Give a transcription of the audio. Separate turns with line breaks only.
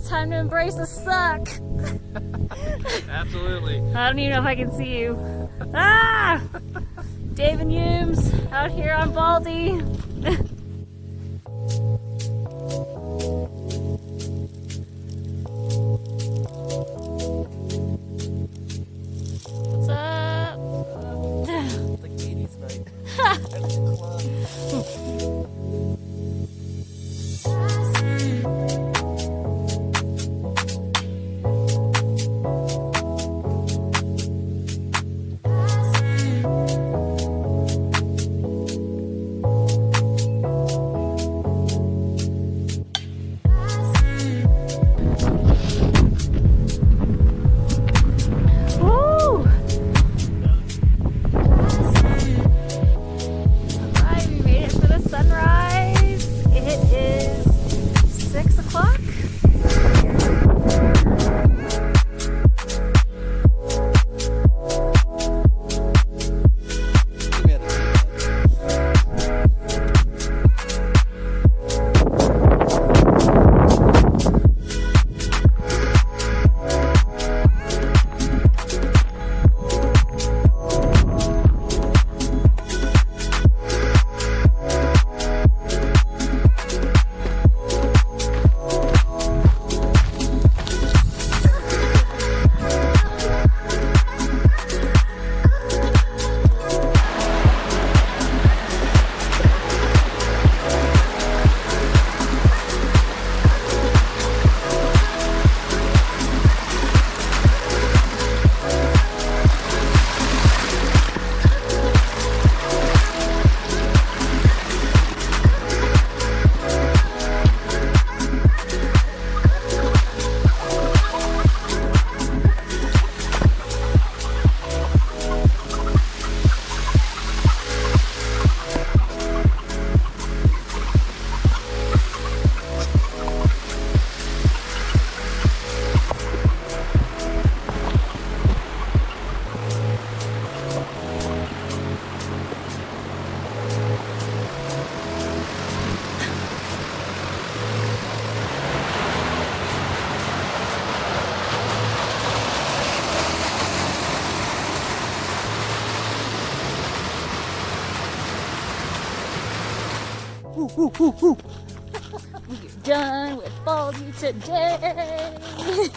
It's time to embrace the suck.
Absolutely.
I don't even know if I can see you. Ah! Dave and Humes out here on Baldy. What's up?
Like 80s night at the club.
We're done with Baldy today.